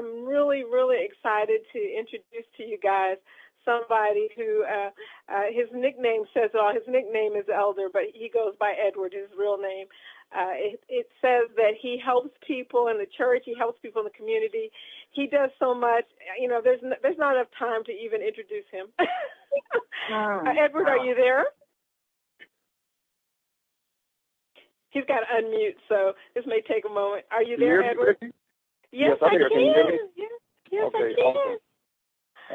I'm really, really excited to introduce to you guys somebody who his nickname says it all. His nickname is Elder, but he goes by Edward, his real name. It says that he helps people in the church. He helps people in the community. He does so much. You know, there's not enough time to even introduce him. Edward, are you there? He's got to unmute, so this may take a moment. Are you there, Edward? Yes, I can. Can you hear me? Yes, okay, I can.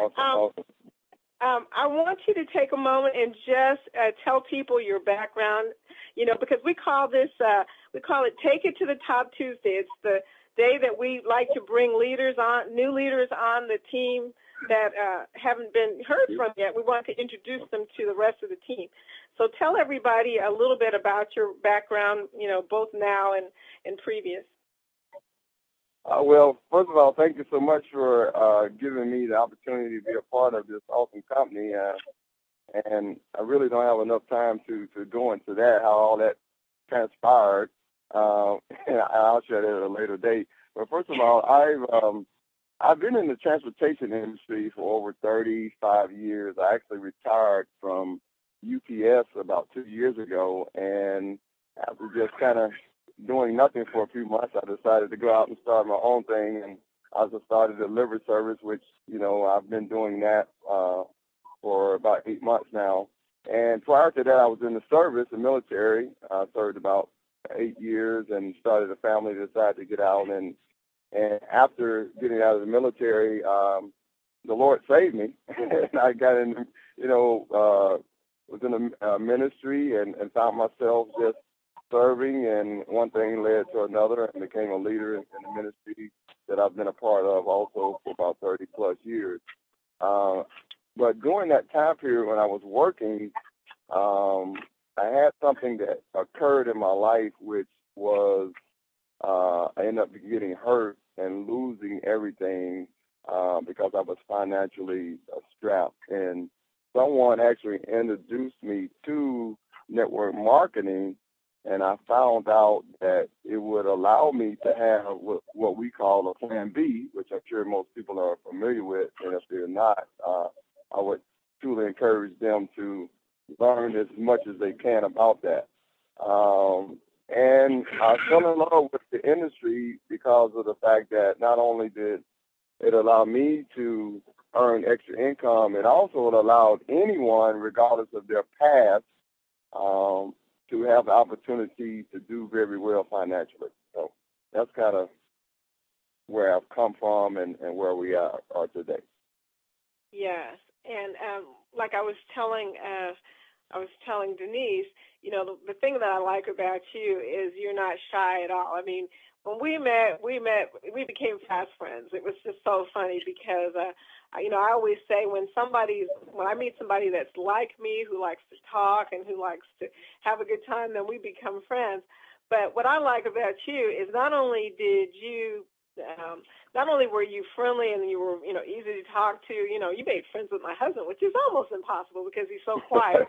Awesome. I want you to take a moment and just tell people your background, you know, because we call it Take It to the Top Tuesday. It's the day that we like to bring new leaders on the team that haven't been heard from yet. We want to introduce them to the rest of the team. So tell everybody a little bit about your background, you know, both now and previous. Well, first of all, thank you so much for giving me the opportunity to be a part of this awesome company. And I really don't have enough time to go into that, how all that transpired. And I'll share that at a later date. But first of all, I've been in the transportation industry for over 35 years. I actually retired from UPS about 2 years ago, and after just kind of doing nothing for a few months, I decided to go out and start my own thing, and I just started a delivery service, which, you know, I've been doing that for about 8 months now. And prior to that, I was in the service, the military. I served about 8 years and started a family, decided to get out. And after getting out of the military, the Lord saved me. And I got in, you know, was in the ministry and found myself just serving, and one thing led to another, and became a leader in the ministry that I've been a part of also for about 30 plus years. But during that time period when I was working, I had something that occurred in my life, which was I ended up getting hurt and losing everything because I was financially strapped. And someone actually introduced me to network marketing, and I found out that it would allow me to have what we call a plan B, which I'm sure most people are familiar with. And if they're not, I would truly encourage them to learn as much as they can about that. And I fell in love with the industry because of the fact that not only did it allow me to earn extra income, it also allowed anyone, regardless of their past, to have the opportunity to do very well financially. So that's kind of where I've come from and where we are today. Yes, and like I was telling Denise, you know, the thing that I like about you is you're not shy at all. I mean, when we became fast friends. It was just so funny because, you know, I always say when I meet somebody that's like me, who likes to talk and who likes to have a good time, then we become friends. But what I like about you is not only were you friendly and you were, you know, easy to talk to, you know, you made friends with my husband, which is almost impossible because he's so quiet.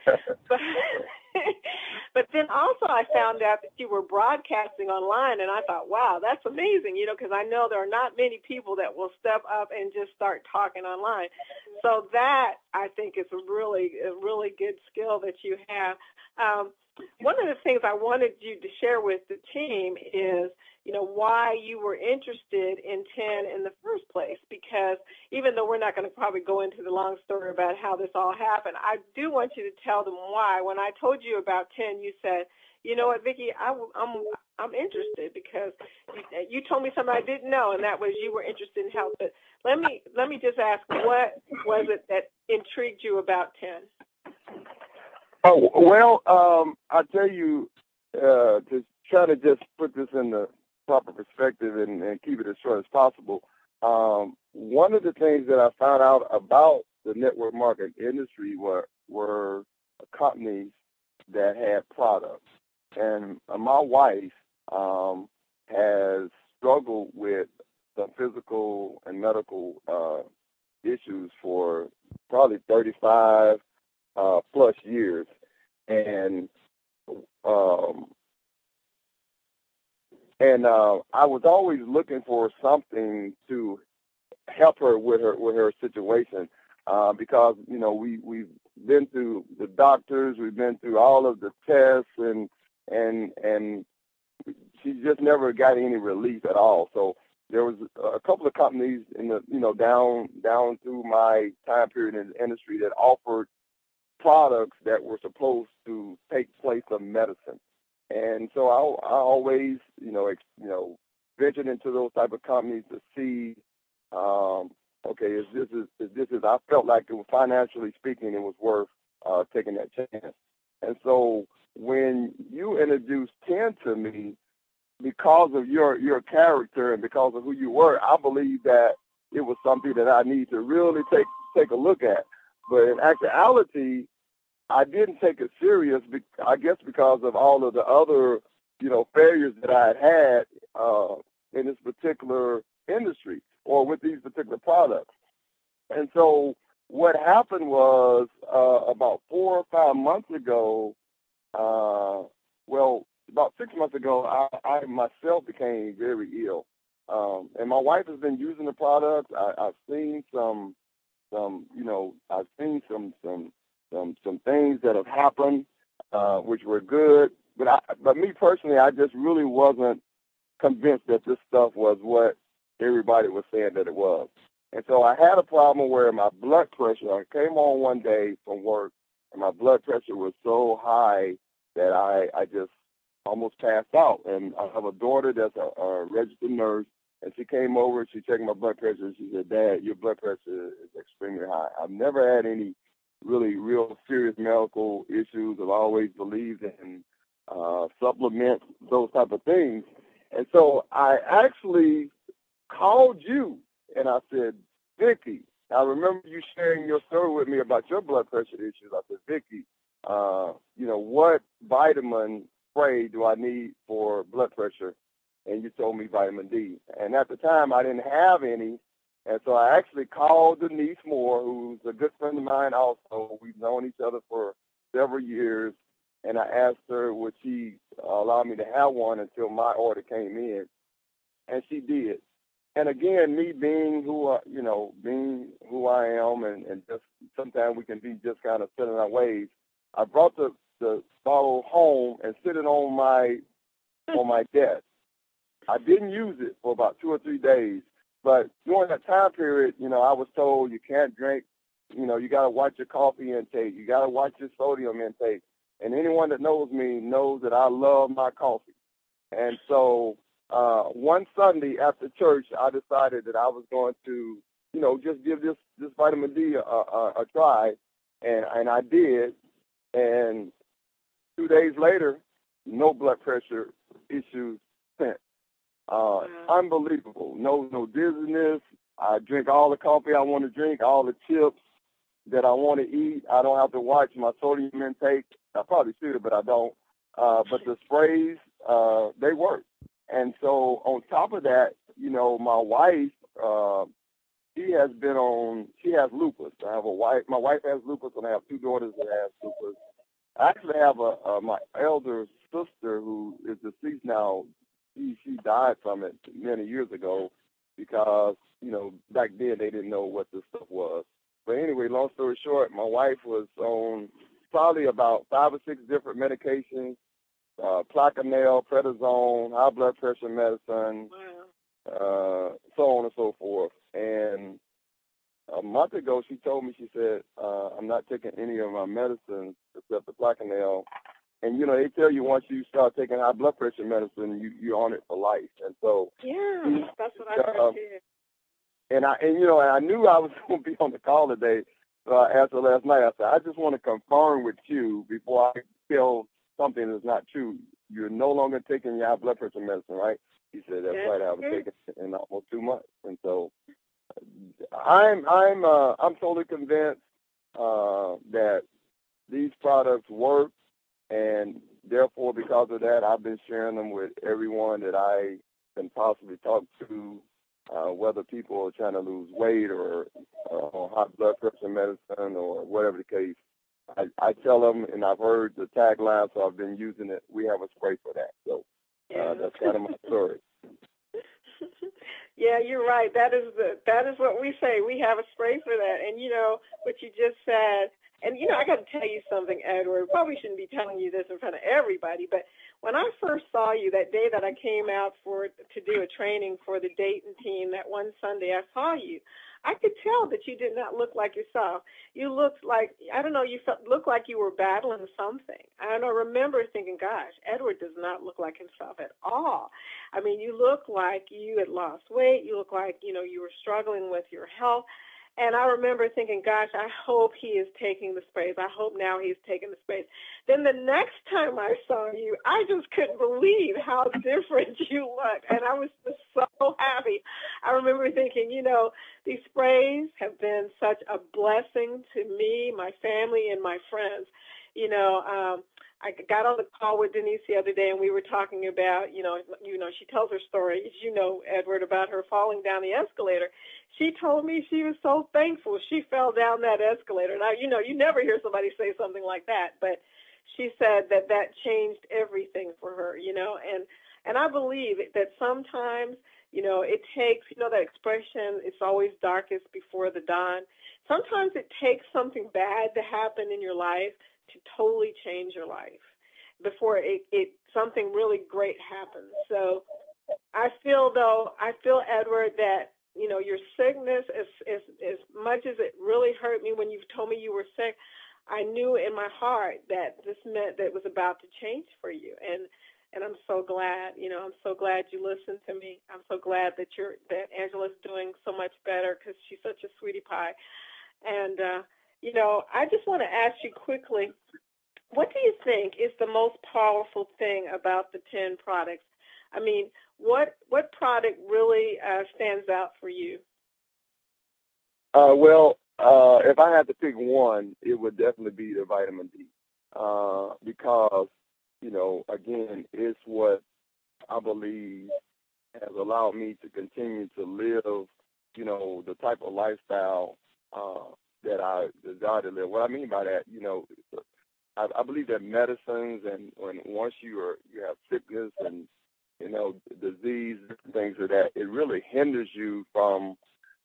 But then also I found out that you were broadcasting online, and I thought, wow, that's amazing, you know, because I know there are not many people that will step up and just start talking online. So that, I think, is a really good skill that you have. One of the things I wanted you to share with the team is, you know, why you were interested in T.E.N in the first place, because even though we're not going to probably go into the long story about how this all happened, I do want you to tell them why. When I told you about T.E.N, you said, you know what, Vicki, I'm interested because you told me something I didn't know, and that was you were interested in health. But let me just ask, what was it that intrigued you about T.E.N? Oh, well, I'll tell you, to try to just put this in the proper perspective and keep it as short as possible. One of the things that I found out about the network marketing industry were companies that had products. And my wife has struggled with some physical and medical issues for probably 35 plus years. And I was always looking for something to help her with her situation, because we've been through the doctors, we've been through all of the tests, and she just never got any relief at all. So there was a couple of companies in the down through my time period in the industry that offered products that were supposed to take place of medicine. And so I always, ventured into those type of companies to see, okay, I felt like it was, financially speaking, it was worth taking that chance. And so when you introduced T.E.N to me, because of your character and because of who you were, I believe that it was something that I need to really take a look at. But in actuality, I didn't take it serious, I guess, because of all of the other, failures that I had in this particular industry or with these particular products. And so what happened was about 4 or 5 months ago, about 6 months ago, I myself became very ill. And my wife has been using the product. I've seen some things that have happened, which were good. But me personally, I just really wasn't convinced that this stuff was what everybody was saying that it was. And so I had a problem where my blood pressure, I came home one day from work, and my blood pressure was so high that I just almost passed out. And I have a daughter that's a registered nurse, and she came over, she checked my blood pressure, and she said, "Dad, your blood pressure is extremely high." I've never had any real serious medical issues. I've always believed in supplements, those type of things. And so I actually called you, and I said, "Vicki, I remember you sharing your story with me about your blood pressure issues." I said, "Vicki, what vitamin spray do I need for blood pressure?" And you told me vitamin D. And at the time, I didn't have any. And so I actually called Denise Moore, who's a good friend of mine also. We've known each other for several years. And I asked her, would she allow me to have one until my order came in? And she did. And again, me being who I am, and just sometimes we can be just kind of set in our ways, I brought the bottle home and sit it on my desk. I didn't use it for about 2 or 3 days, but during that time period, I was told you can't drink, you got to watch your coffee intake, you got to watch your sodium intake. And anyone that knows me knows that I love my coffee. And so one Sunday after church, I decided that I was going to, just give this vitamin D a try, and I did. And 2 days later, no blood pressure issues since. Unbelievable. No dizziness. I drink all the coffee I want to drink, all the chips that I want to eat. I don't have to watch my sodium intake. I probably should, but I don't. But the sprays, they work. And so on top of that, my wife, she has lupus. My wife has lupus, and I have 2 daughters that have lupus. I actually have my elder sister who is deceased now. She died from it many years ago because, back then they didn't know what this stuff was. But anyway, long story short, my wife was on probably about 5 or 6 different medications, Plaquenil, prednisone, high blood pressure medicine, so on and so forth. And a month ago, she told me, she said, I'm not taking any of my medicines except the Plaquenil. And, they tell you once you start taking high blood pressure medicine, you're on it for life. And so, that's what I heard. And I knew I was going to be on the call today. So I asked her last night, I said, I just want to confirm with you before I tell something that's not true. You're no longer taking your high blood pressure medicine, right? He said, that's right. I haven't taken it in almost 2 months. And so I'm totally convinced that these products work. And therefore, because of that, I've been sharing them with everyone that I can possibly talk to, whether people are trying to lose weight or on high blood pressure medicine or whatever the case. I tell them, and I've heard the tagline, so I've been using it. We have a spray for that. So that's kind of my story. Yeah, you're right. That is what we say. We have a spray for that. And what you just said. And I got to tell you something, Edward. Probably shouldn't be telling you this in front of everybody, but when I first saw you that day that I came out to do a training for the Dayton team, that one Sunday I saw you, I could tell that you did not look like yourself. You looked like, I don't know, looked like you were battling something. I don't remember thinking, gosh, Edward does not look like himself at all. I mean, you look like you had lost weight. You look like, you were struggling with your health. And I remember thinking, gosh, I hope he is taking the sprays. I hope now he's taking the sprays. Then the next time I saw you, I just couldn't believe how different you looked. And I was just so happy. I remember thinking, these sprays have been such a blessing to me, my family, and my friends. I got on the call with Denise the other day, and we were talking about, she tells her story, as Edward, about her falling down the escalator. She told me she was so thankful she fell down that escalator. Now, you never hear somebody say something like that, but she said that changed everything for her, and I believe that sometimes, it takes, that expression, it's always darkest before the dawn. Sometimes it takes something bad to happen in your life to totally change your life before something really great happens. So I feel, Edward, that, your sickness, as much as it really hurt me when you told me you were sick, I knew in my heart that this meant that it was about to change for you. And I'm so glad, I'm so glad you listened to me. I'm so glad that Angela's doing so much better because she's such a sweetie pie. And, I just want to ask you quickly, what do you think is the most powerful thing about the T.E.N products? I mean, what product really stands out for you? If I had to pick one, it would definitely be the vitamin D, because, again, it's what I believe has allowed me to continue to live, the type of lifestyle that I desire to live. What I mean by that, I believe that medicines, and once you have sickness and disease, things of that, it really hinders you from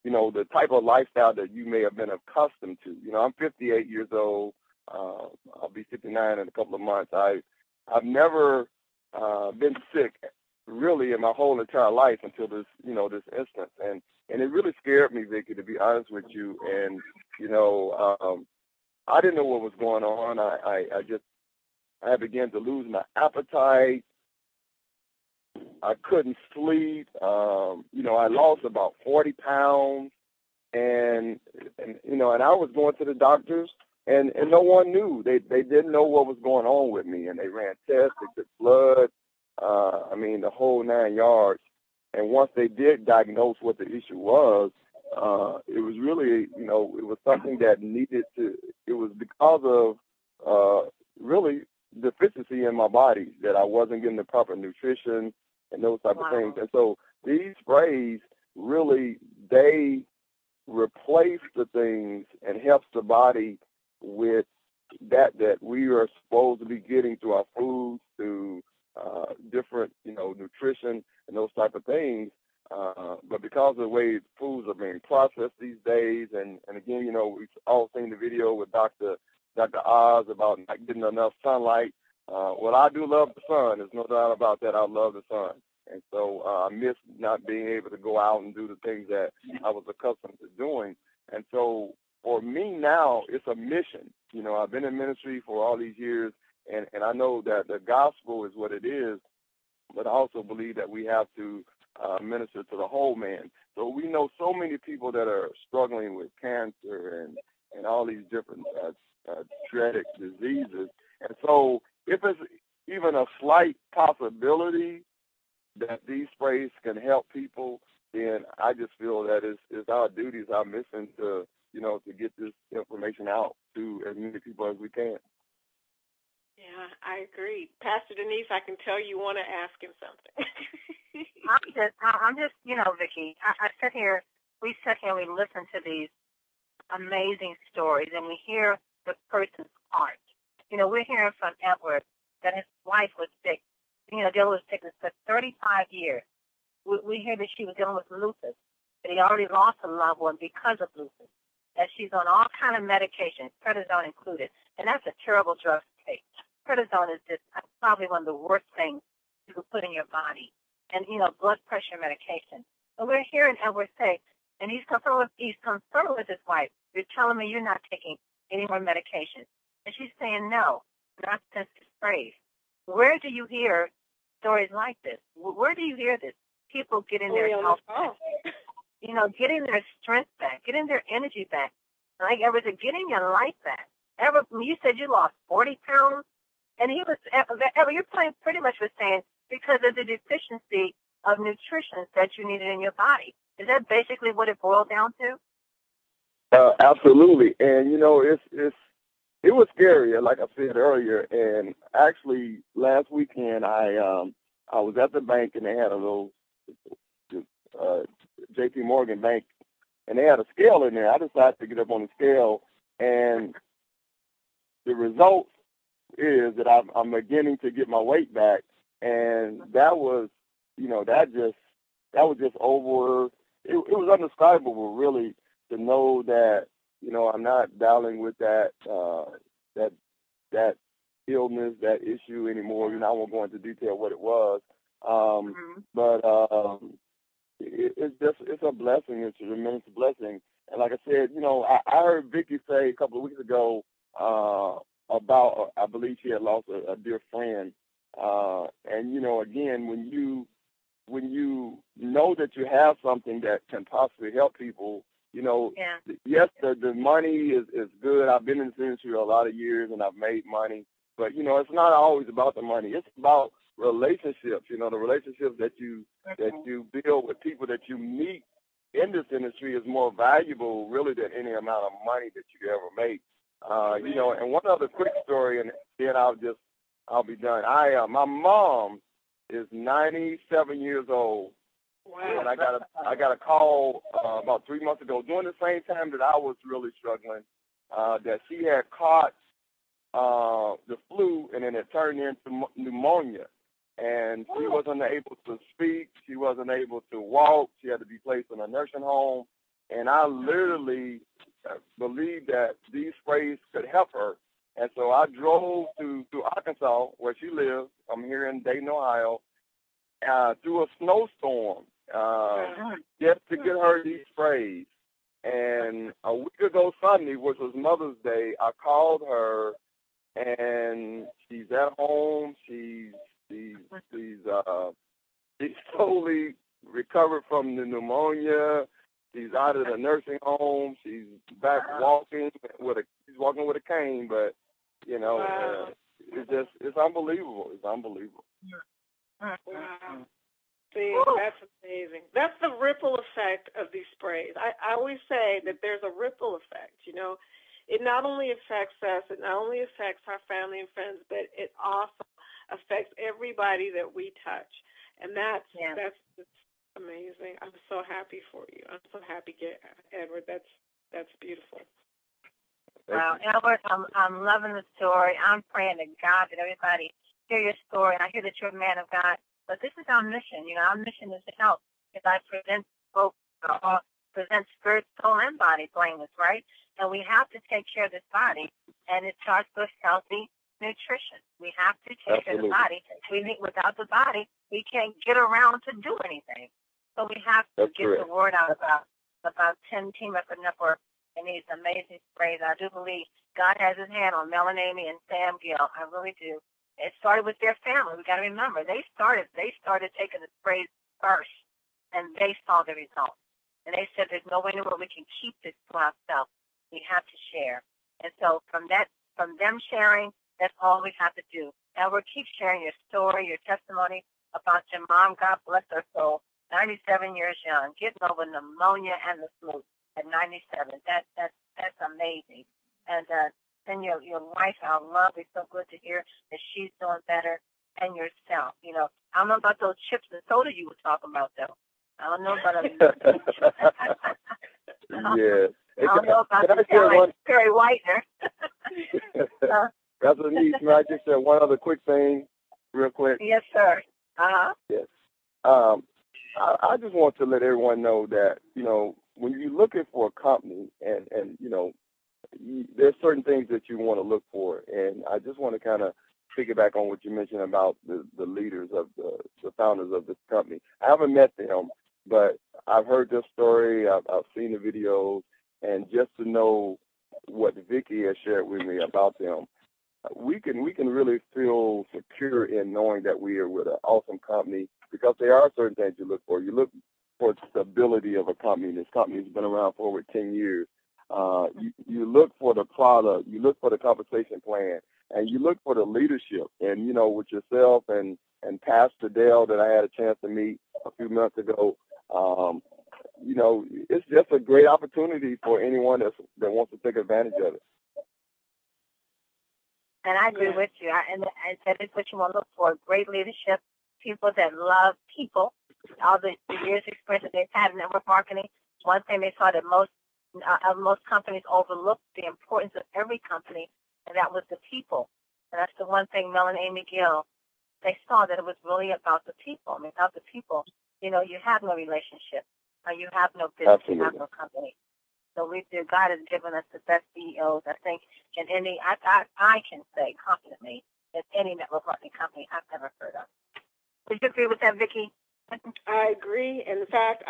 the type of lifestyle that you may have been accustomed to. I'm 58 years old. I'll be 59 in a couple of months. I've never been sick really in my whole entire life until this instance, and it really scared me, Vicki, to be honest with you. And I didn't know what was going on. I began to lose my appetite. I couldn't sleep. I lost about 40 pounds, and I was going to the doctors, and no one knew. They didn't know what was going on with me, and they ran tests, they took blood, the whole 9 yards. And once they did diagnose what the issue was, it was really, it was something that it was because of really deficiency in my body, that I wasn't getting the proper nutrition and those type of things. And so these sprays really, they replace the things and helps the body with that we are supposed to be getting through our foods, through different, nutrition and those type of things. But because of the way foods are being processed these days, and again, we've all seen the video with Dr. Oz about not getting enough sunlight. Well, I do love the sun. There's no doubt about that. I love the sun. And so I miss not being able to go out and do the things that I was accustomed to doing. And so for me now, it's a mission. I've been in ministry for all these years, and I know that the gospel is what it is, but I also believe that we have to minister to the whole man. So we know so many people that are struggling with cancer and all these different dreaded diseases. And so if it's even a slight possibility that these sprays can help people, then I just feel that it's our duty, it's our mission to get this information out to as many people as we can. Yeah, I agree. Pastor Denise, I can tell you want to ask him something. I'm just, Vicki, we sit here, we listen to these amazing stories, and we hear the person's heart. We're hearing from Edward that his wife was sick, dealing with sickness for 35 years. we hear that she was dealing with lupus, that he already lost a loved one because of lupus, that she's on all kind of medications, prednisone included, and that's a terrible drug to take. Prednisone is just probably one of the worst things you can put in your body, and blood pressure medication. And we're hearing Edward say, and he's concerned with his wife. You're telling me you're not taking any more medication, and she's saying no, not since the sprays. Where do you hear stories like this? Where do you hear this? People getting their health back, getting their strength back, getting their energy back. Like Edward said, getting your life back. Edward, you said you lost 40 pounds, and Edward, you're pretty much was saying because of the deficiency of nutrition that you needed in your body. Is that basically what it boiled down to? Absolutely, and it was scary, like I said earlier. And actually, last weekend I was at the bank, and they had a little J.P. Morgan bank, and they had a scale in there. I decided to get up on the scale, and the result is that I'm beginning to get my weight back, and that was just over. It was indescribable, really, to know that I'm not battling with that illness, that issue anymore. I won't go into detail what it was, but it's a blessing. It's a tremendous blessing. And like I said, I heard Vicki say a couple of weeks ago about, I believe she had lost a dear friend, and again, when you know that you have something that can possibly help people, yes, the money is good. I've been in this industry a lot of years, and I've made money, but it's not always about the money. It's about relationships. The relationships that you build with people that you meet in this industry is more valuable, really, than any amount of money that you ever make. And one other quick story, and then I'll be done. My mom is 97 years old. Wow. And I got a call about 3 months ago, during the same time that I was really struggling, that she had caught the flu, and then it turned into pneumonia. And she wasn't able to speak. She wasn't able to walk. She had to be placed in a nursing home. And I literally believed that these sprays could help her. And so I drove to Arkansas, where she lives. I'm here in Dayton, Ohio, through a snowstorm, just to get her these sprays. And a week ago Sunday, which was Mother's Day, I called her, and she's at home. She's totally recovered from the pneumonia. She's out of the nursing home. She's back walking with a cane, but wow. It's unbelievable. It's unbelievable. Wow. See, that's amazing. That's the ripple effect of these sprays. I always say that there's a ripple effect. It not only affects us, it not only affects our family and friends, but it also affects everybody that we touch. And that's amazing. I'm so happy for you. I'm so happy, Edward. That's beautiful. Wow, Edward, I'm loving the story. I'm praying to God that everybody hear your story, and I hear that you're a man of God. But this is our mission. Our mission is to help. As I present spirit, soul, and body blameless, right? And we have to take care of this body, and it starts with healthy nutrition. We have to take care of the body. Without the body, we can't get around to do anything. So we have to get the word out about 10 Team Effort Network and these amazing sprays. I do believe God has his hand on Melanie Amy and Sam Gill. I really do. It started with their family. We got to remember, they started taking the sprays first, and they saw the results. And they said, there's no way in the world we can keep this to ourselves. We have to share. And so from them sharing, that's all we have to do. Edward, keep sharing your story, your testimony about your mom. God bless her soul. 97 years young, getting over pneumonia and the flu at 97. That's amazing. And then your wife, our love, it's so good to hear that she's doing better, and yourself. I don't know about those chips and soda you were talking about, though. I don't know about yeah. I don't know about the Perry Whitener. That's what needs. Can I just say one other quick thing, real quick? Yes, sir. Yes. I just want to let everyone know that, when you're looking for a company and there's certain things that you want to look for. And I just want to kind of piggyback on what you mentioned about the leaders of the founders of this company. I haven't met them, but I've heard this story. I've seen the videos, and just to know what Vicki has shared with me about them, we can really feel secure in knowing that we are with an awesome company, because there are certain things you look for. You look for stability of a company. This company has been around for over 10 years. You look for the product, you look for the compensation plan, and you look for the leadership. And, with yourself and Pastor Dale that I had a chance to meet a few months ago, it's just a great opportunity for anyone that wants to take advantage of it. And I agree with you. And that is what you want to look for: great leadership, people that love people. All the years of experience that they've had in network marketing, one thing they saw that most companies overlook the importance of every company, and that was the people. And that's the one thing Mel and Amy Gill, they saw that it was really about the people. And without the people, you have no relationship, or you have no business, Absolutely. you have no company. So God has given us the best CEOs, I think, in any, I can say confidently, that any network marketing company I've ever heard of. Would you agree with that, Vicki? I agree. In fact,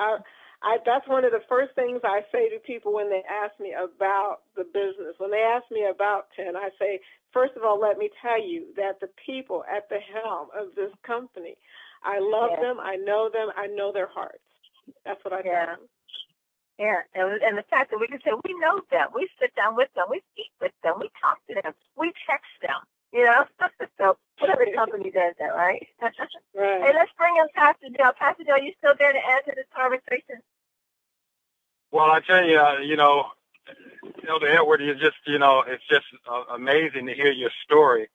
that's one of the first things I say to people when they ask me about the business. When they ask me about T.E.N, I say, first of all, let me tell you that the people at the helm of this company, I love them, I know their hearts. That's what I tell them. Yeah, and the fact that we can say we know them, we sit down with them, we speak with them, we talk to them, we text them, So every company does that, right? Right. Hey, let's bring in Pastor Dale. Pastor Dale, you still there to add to this conversation? Well, I tell you, Elder Edward, it's just amazing to hear your story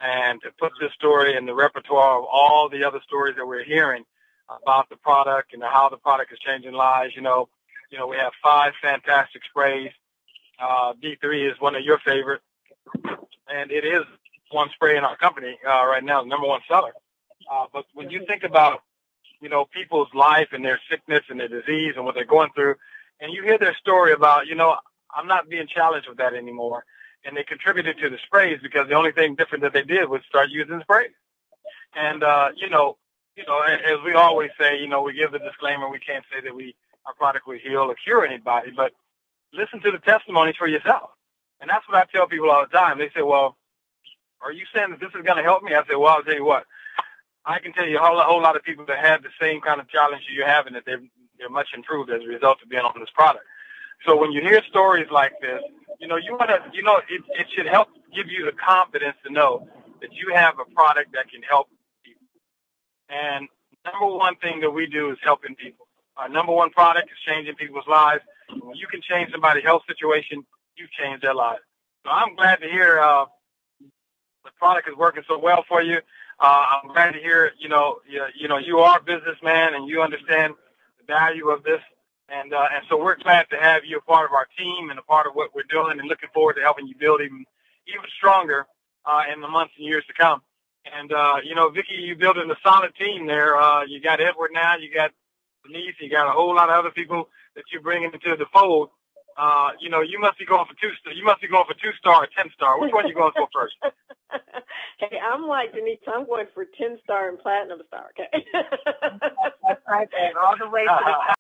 and to put this story in the repertoire of all the other stories that we're hearing about the product and how the product is changing lives. We have 5 fantastic sprays. D3 is one of your favorite, and it is one spray in our company right now, the number 1 seller. But when you think about, people's life and their sickness and their disease and what they're going through, and you hear their story about, I'm not being challenged with that anymore, and they contributed to the sprays because the only thing different that they did was start using sprays. And, as we always say, we give the disclaimer, we can't say that our product will heal or cure anybody, but listen to the testimonies for yourself. And that's what I tell people all the time. They say, well, are you saying that this is going to help me? I say, well, I'll tell you what. I can tell you a whole lot of people that have the same kind of challenge you're having, that they're much improved as a result of being on this product. So when you hear stories like this, you want to, it should help give you the confidence to know that you have a product that can help people. And number 1 thing that we do is helping people. Our number 1 product is changing people's lives. When you can change somebody's health situation, you've changed their lives. So I'm glad to hear the product is working so well for you. I'm glad to hear, you are a businessman and you understand the value of this. And so we're glad to have you a part of our team and a part of what we're doing, and looking forward to helping you build even stronger in the months and years to come. And, Vicki, you're building a solid team there. You got Edward now, you got Denise, you got a whole lot of other people that you're bringing into the fold. You must be going for 2-star. You must be going for 2-star or 10-star. Which one are you going for first? Hey, I'm like Denise. I'm going for 10-star and platinum star. Okay. That's right, babe. All the way to the top.